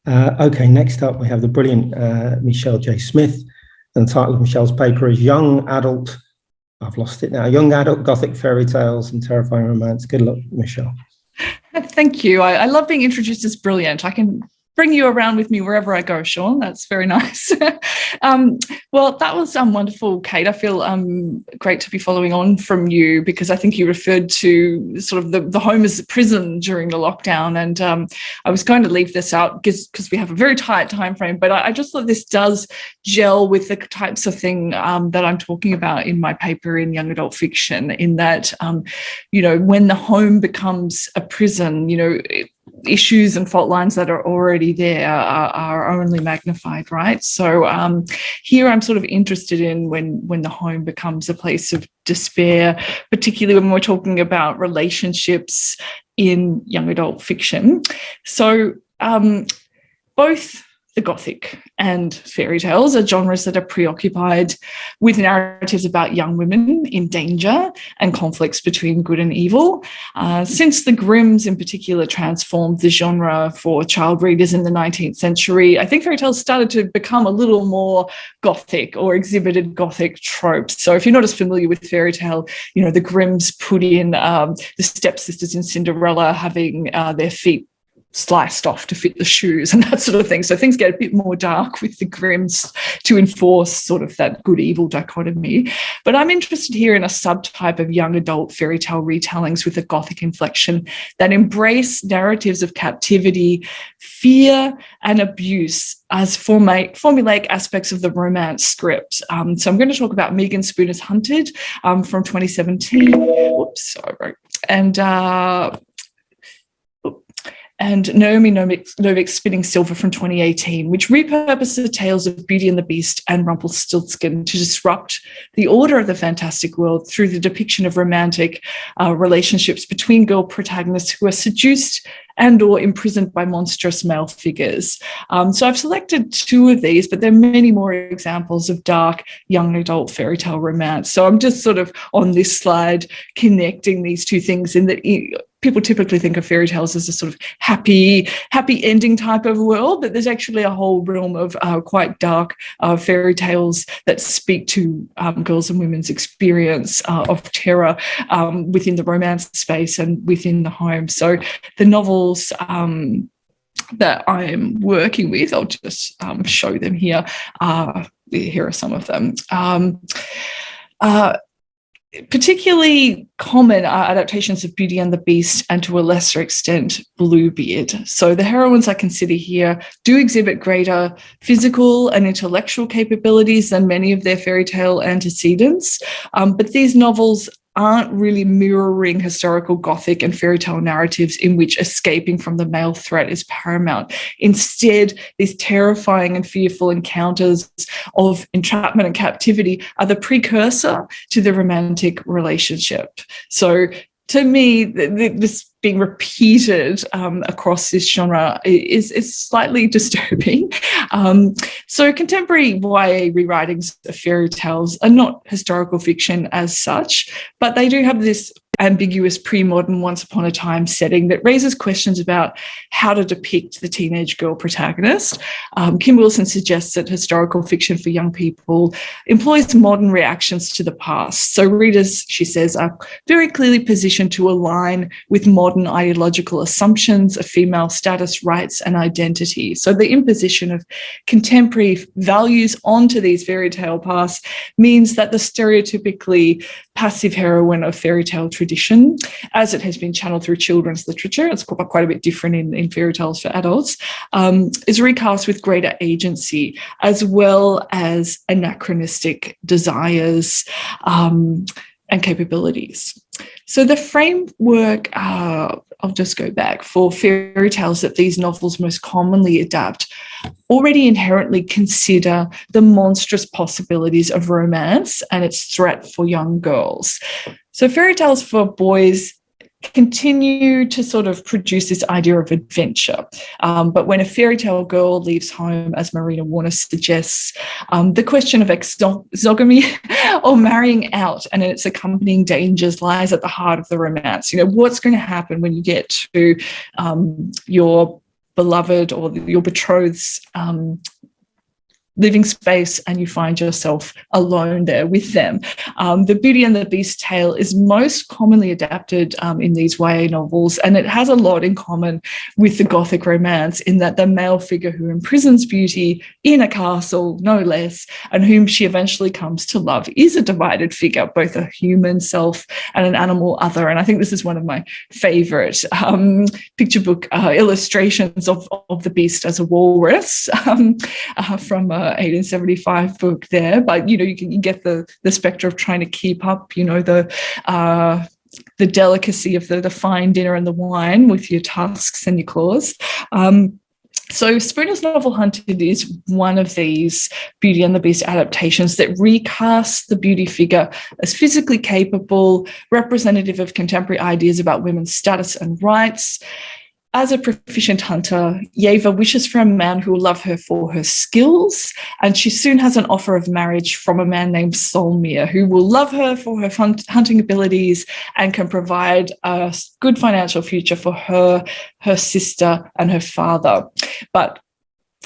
Okay, next up we have the brilliant Michelle J. Smith, and the title of Michelle's paper is Young Adult, I've lost it now, Young Adult Gothic Fairy Tales and Terrifying Romance. Good luck, Michelle. Thank you. I love being introduced as brilliant. I can bring you around with me wherever I go, Sean. That's very nice. Well, that was wonderful, Kate. I feel great to be following on from you, because I think you referred to sort of the home as a prison during the lockdown. And I was going to leave this out because we have a very tight time frame, but I just thought this does gel with the types of thing that I'm talking about in my paper in Young Adult Fiction, in that, when the home becomes a prison, issues and fault lines that are already there are only magnified, right? So here I'm sort of interested in when the home becomes a place of despair, particularly when we're talking about relationships in young adult fiction. So both the Gothic and fairy tales are genres that are preoccupied with narratives about young women in danger and conflicts between good and evil. Since the Grimms in particular transformed the genre for child readers in the 19th century, I think fairy tales started to become a little more Gothic or exhibited Gothic tropes. So if you're not as familiar with fairy tale, the Grimms put in the stepsisters in Cinderella having their feet sliced off to fit the shoes and that sort of thing. So things get a bit more dark with the Grimms to enforce sort of that good-evil dichotomy. But I'm interested here in a subtype of young adult fairy tale retellings with a Gothic inflection that embrace narratives of captivity, fear, and abuse as formulaic aspects of the romance script. So I'm going to talk about Megan Spooner's Hunted from 2017. And Naomi Novik's Spinning Silver from 2018, which repurposed the tales of Beauty and the Beast and Rumpelstiltskin to disrupt the order of the fantastic world through the depiction of romantic relationships between girl protagonists who are seduced and or imprisoned by monstrous male figures. So I've selected two of these, but there are many more examples of dark young adult fairy tale romance. So I'm just sort of on this slide connecting these two things in that people typically think of fairy tales as a sort of happy ending type of world, but there's actually a whole realm of quite dark fairy tales that speak to girls' and women's experience of terror within the romance space and within the home. So the novels that I am working with, I'll just show them here. Here are some of them. Particularly common are adaptations of Beauty and the Beast and, to a lesser extent, Bluebeard. So the heroines I consider here do exhibit greater physical and intellectual capabilities than many of their fairy tale antecedents, but these novels aren't really mirroring historical Gothic and fairy tale narratives in which escaping from the male threat is paramount. Instead, these terrifying and fearful encounters of entrapment and captivity are the precursor to the romantic relationship. So to me, this being repeated across this genre is slightly disturbing. So contemporary YA rewritings of fairy tales are not historical fiction as such, but they do have this ambiguous pre-modern once upon a time setting that raises questions about how to depict the teenage girl protagonist. Kim Wilson suggests that historical fiction for young people employs modern reactions to the past. So readers, she says, are very clearly positioned to align with modern ideological assumptions of female status, rights, and identity. So the imposition of contemporary values onto these fairy tale pasts means that the stereotypically passive heroine of fairy tale tradition, as it has been channeled through children's literature, it's quite a bit different in fairy tales for adults, is recast with greater agency, as well as anachronistic desires and capabilities. So the framework, I'll just go back, for fairy tales that these novels most commonly adapt already inherently consider the monstrous possibilities of romance and its threat for young girls. So fairy tales for boys continue to sort of produce this idea of adventure. But when a fairy tale girl leaves home, as Marina Warner suggests, the question of exogamy or marrying out and its accompanying dangers lies at the heart of the romance. What's going to happen when you get to your beloved or your betrothed's living space, and you find yourself alone there with them. The Beauty and the Beast tale is most commonly adapted in these YA novels, and it has a lot in common with the Gothic romance in that the male figure who imprisons Beauty in a castle, no less, and whom she eventually comes to love is a divided figure, both a human self and an animal other. And I think this is one of my favourite picture book illustrations of the Beast as a walrus from 1875 book there, but you can get the spectre of trying to keep up, the delicacy of the fine dinner and the wine with your tusks and your claws. So Spooner's novel Hunted is one of these Beauty and the Beast adaptations that recasts the Beauty figure as physically capable, representative of contemporary ideas about women's status and rights. As a proficient hunter, Yeva wishes for a man who will love her for her skills, and she soon has an offer of marriage from a man named Solmir, who will love her for her hunting abilities and can provide a good financial future for her sister, and her father. But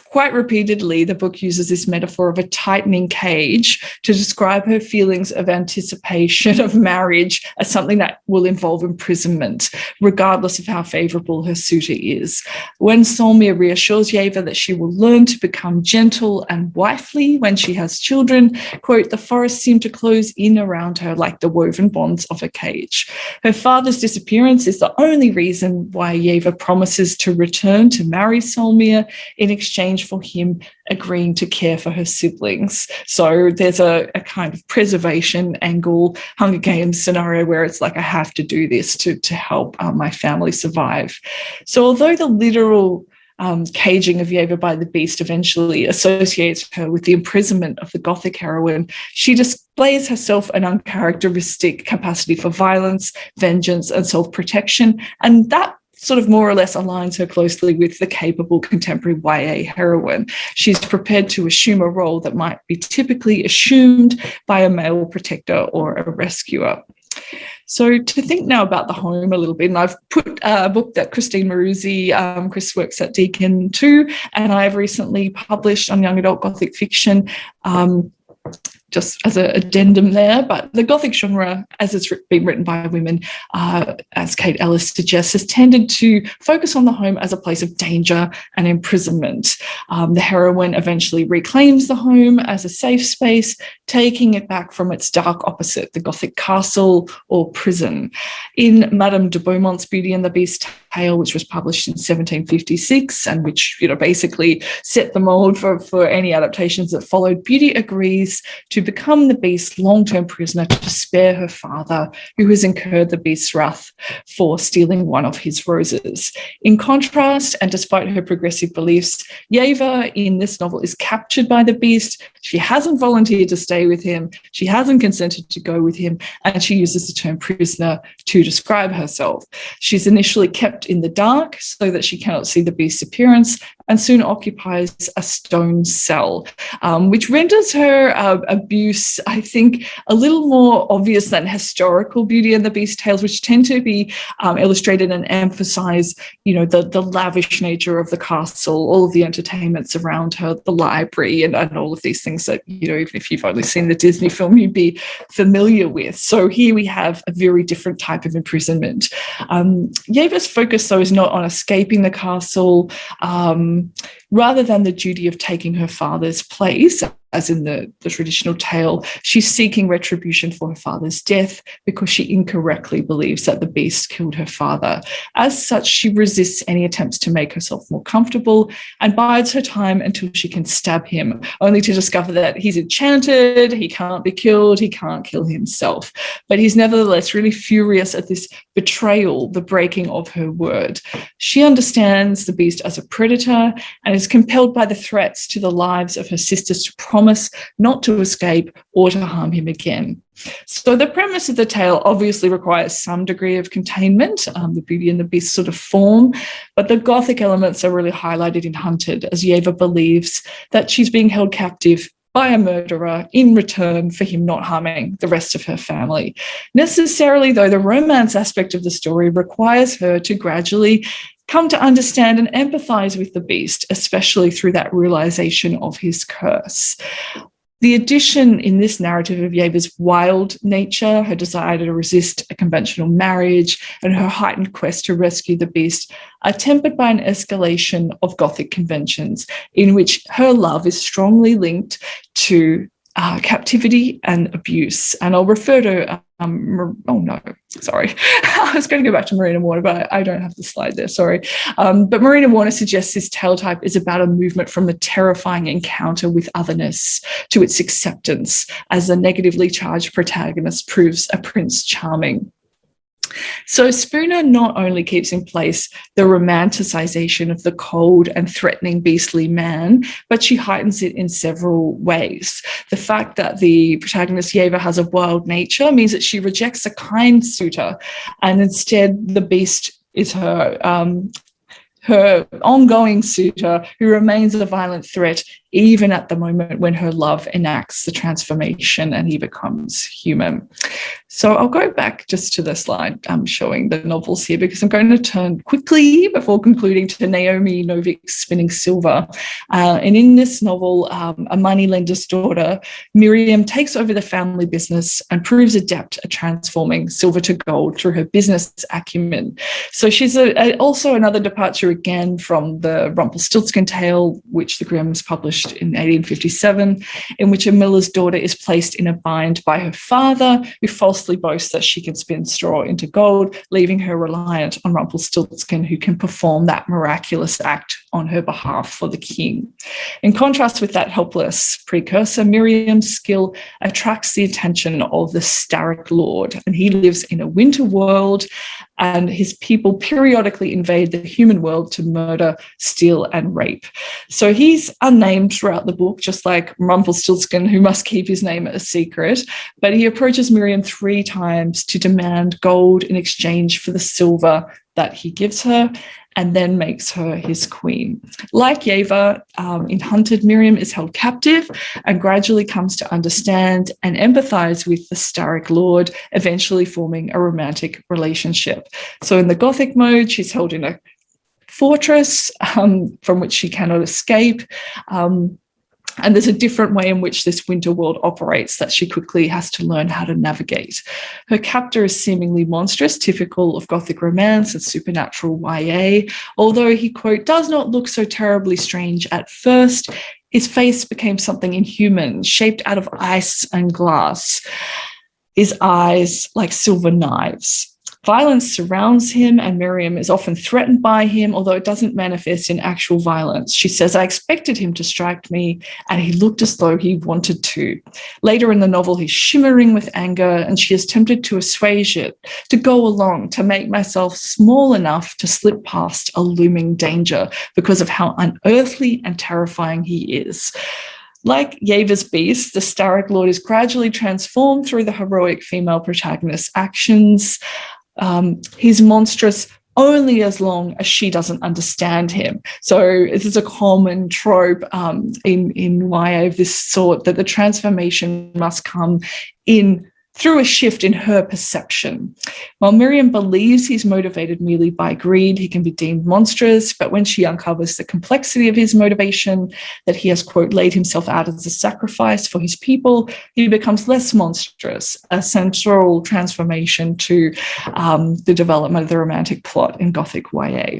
quite repeatedly, the book uses this metaphor of a tightening cage to describe her feelings of anticipation of marriage as something that will involve imprisonment, regardless of how favourable her suitor is. When Solmir reassures Yeva that she will learn to become gentle and wifely when she has children, quote, the forest seemed to close in around her like the woven bonds of a cage. Her father's disappearance is the only reason why Yeva promises to return to marry Solmir in exchange for him agreeing to care for her siblings. So there's a kind of preservation angle, Hunger Games scenario where it's like, I have to do this to help my family survive. So although the literal caging of Yeva by the Beast eventually associates her with the imprisonment of the Gothic heroine, she displays herself an uncharacteristic capacity for violence, vengeance, and self-protection, and that sort of more or less aligns her closely with the capable contemporary YA heroine. She's prepared to assume a role that might be typically assumed by a male protector or a rescuer. So to think now about the home a little bit, and I've put a book that Kristine Moruzi, Chris works at Deakin too, and I've recently published on Young Adult Gothic Fiction, just as an addendum there, but the Gothic genre, as it's been written by women, as Kate Ellis suggests, has tended to focus on the home as a place of danger and imprisonment. The heroine eventually reclaims the home as a safe space, taking it back from its dark opposite, the Gothic castle or prison. In Madame de Beaumont's Beauty and the Beast tale, which was published in 1756 and which basically set the mould for any adaptations that followed, Beauty agrees to become the Beast's long-term prisoner to spare her father, who has incurred the Beast's wrath for stealing one of his roses. In contrast, and despite her progressive beliefs, Yeva in this novel is captured by the Beast. She hasn't volunteered to stay with him. She hasn't consented to go with him, and she uses the term prisoner to describe herself. She's initially kept in the dark so that she cannot see the Beast's appearance, and soon occupies a stone cell, which renders her abuse, I think, a little more obvious than historical Beauty and the Beast tales, which tend to be illustrated and emphasize, the lavish nature of the castle, all of the entertainments around her, the library, and all of these things that, even if you've only seen the Disney film, you'd be familiar with. So here we have a very different type of imprisonment. Yeva's focus, though, is not on escaping the castle, rather than the duty of taking her father's place, as in the traditional tale. She's seeking retribution for her father's death because she incorrectly believes that the Beast killed her father. As such, she resists any attempts to make herself more comfortable and bides her time until she can stab him, only to discover that he's enchanted, he can't be killed, he can't kill himself. But he's nevertheless really furious at this betrayal, the breaking of her word. She understands the Beast as a predator and is compelled by the threats to the lives of her sisters to promise not to escape or to harm him again. So the premise of the tale obviously requires some degree of containment, the Beauty and the Beast sort of form, but the Gothic elements are really highlighted in Hunted, as Yeva believes that she's being held captive by a murderer in return for him not harming the rest of her family. Necessarily, though, the romance aspect of the story requires her to gradually come to understand and empathize with the beast, especially through that realization of his curse. The addition in this narrative of Yeva's wild nature, her desire to resist a conventional marriage, and her heightened quest to rescue the beast are tempered by an escalation of Gothic conventions in which her love is strongly linked to captivity and abuse. And I'll refer to, I was going to go back to Marina Warner, but I don't have the slide there, sorry. But Marina Warner suggests this tale type is about a movement from a terrifying encounter with otherness to its acceptance, as the negatively charged protagonist proves a Prince Charming. So Spooner not only keeps in place the romanticization of the cold and threatening beastly man, but she heightens it in several ways. The fact that the protagonist Yeva has a wild nature means that she rejects a kind suitor, and instead the beast is her ongoing suitor who remains a violent threat even at the moment when her love enacts the transformation and he becomes human. So I'll go back just to the slide showing the novels here, because I'm going to turn quickly before concluding to Naomi Novik's Spinning Silver. And in this novel, a moneylender's daughter, Miriam, takes over the family business and proves adept at transforming silver to gold through her business acumen. So she's also another departure again from the Rumpelstiltskin tale, which the Grimms published in 1857, in which a miller's daughter is placed in a bind by her father, who falsely boasts that she can spin straw into gold, leaving her reliant on Rumpelstiltskin, who can perform that miraculous act on her behalf for the king. In contrast with that helpless precursor, Miriam's skill attracts the attention of the Starrick Lord, and he lives in a winter world, and his people periodically invade the human world to murder, steal, and rape. So he's unnamed throughout the book, just like Rumpelstiltskin, who must keep his name a secret, but he approaches Miriam 3 times to demand gold in exchange for the silver that he gives her, and then makes her his queen. Like Yeva, in Hunted, Miriam is held captive and gradually comes to understand and empathize with the Starrick Lord, eventually forming a romantic relationship. So in the Gothic mode, she's held in a fortress from which she cannot escape. And there's a different way in which this winter world operates that she quickly has to learn how to navigate. Her captor is seemingly monstrous, typical of Gothic romance and supernatural YA, although he, quote, does not look so terribly strange at first. His face became something inhuman, shaped out of ice and glass. His eyes like silver knives. Violence surrounds him, and Miriam is often threatened by him, although it doesn't manifest in actual violence. She says, I expected him to strike me, and he looked as though he wanted to. Later in the novel, he's shimmering with anger, and she is tempted to assuage it, to go along, to make myself small enough to slip past a looming danger because of how unearthly and terrifying he is. Like Yeva's beast, the Starrick Lord is gradually transformed through the heroic female protagonist's actions. He's monstrous only as long as she doesn't understand him. So this is a common trope in YA of this sort, that the transformation must come in through a shift in her perception. While Miriam believes he's motivated merely by greed, he can be deemed monstrous, but when she uncovers the complexity of his motivation, that he has, quote, laid himself out as a sacrifice for his people, he becomes less monstrous, a central transformation to the development of the romantic plot in Gothic YA.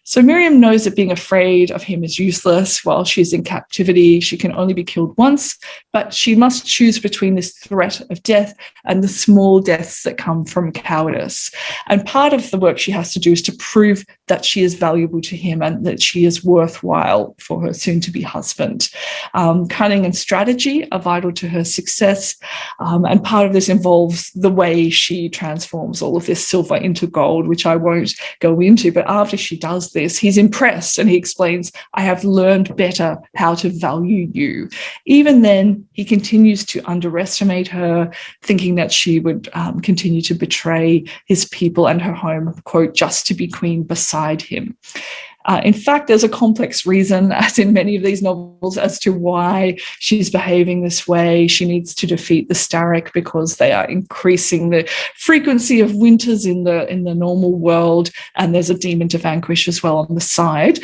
So Miriam knows that being afraid of him is useless. While she's in captivity, she can only be killed once, but she must choose between this threat of death and the small deaths that come from cowardice. And part of the work she has to do is to prove that she is valuable to him and that she is worthwhile for her soon-to-be husband. Cunning and strategy are vital to her success, and part of this involves the way she transforms all of this silver into gold, which I won't go into, but after she does this, he's impressed and he explains, I have learned better how to value you. Even then, he continues to underestimate her, thinking that she would continue to betray his people and her home, quote, just to be queen beside him. In fact, there's a complex reason, as in many of these novels, as to why she's behaving this way. She needs to defeat the Starrick because they are increasing the frequency of winters in the normal world, and there's a demon to vanquish as well on the side.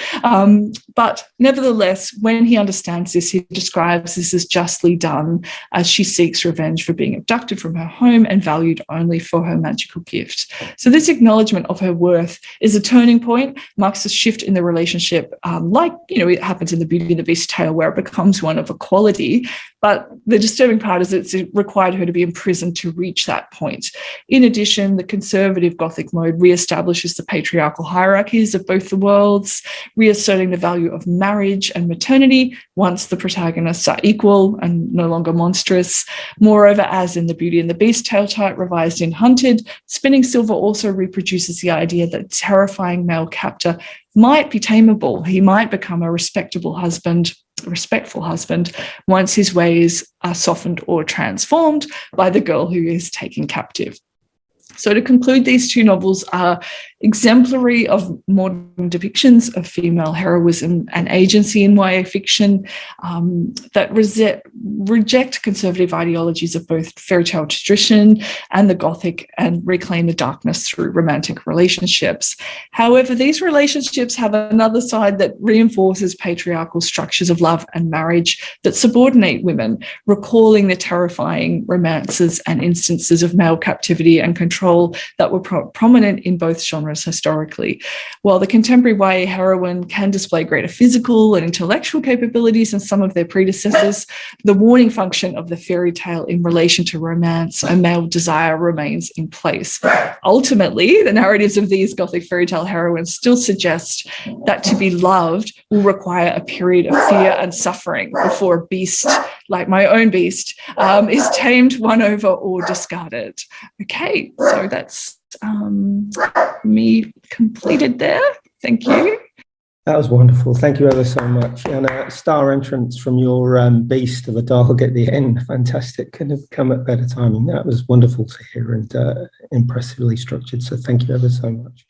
But nevertheless, when he understands this, he describes this as justly done, as she seeks revenge for being abducted from her home and valued only for her magical gift. So this acknowledgement of her worth is a turning point, marks a shift in the relationship, it happens in the Beauty and the Beast tale, where it becomes one of equality. But the disturbing part is it required her to be imprisoned to reach that point. In addition, the conservative Gothic mode reestablishes the patriarchal hierarchies of both the worlds, reasserting the value of marriage and maternity once the protagonists are equal and no longer monstrous. Moreover, as in the Beauty and the Beast tale type revised in Hunted, Spinning Silver also reproduces the idea that terrifying male captor might be tameable. He might become a respectful husband once his ways are softened or transformed by the girl who is taken captive. So to conclude, these two novels are exemplary of modern depictions of female heroism and agency in YA fiction that reject conservative ideologies of both fairy tale tradition and the Gothic and reclaim the darkness through romantic relationships. However, these relationships have another side that reinforces patriarchal structures of love and marriage that subordinate women, recalling the terrifying romances and instances of male captivity and control that were prominent in both genres historically. While the contemporary YA heroine can display greater physical and intellectual capabilities than some of their predecessors, the warning function of the fairy tale in relation to romance and male desire remains in place. Ultimately, the narratives of these Gothic fairy tale heroines still suggest that to be loved will require a period of fear and suffering before a beast, like my own beast, is tamed, won over, or discarded. Okay, so that's me completed there. Thank you. That was wonderful. Thank you ever so much. And a star entrance from your beast of a dog at the end. Fantastic. Couldn't have come at better timing. That was wonderful to hear and impressively structured. So thank you ever so much.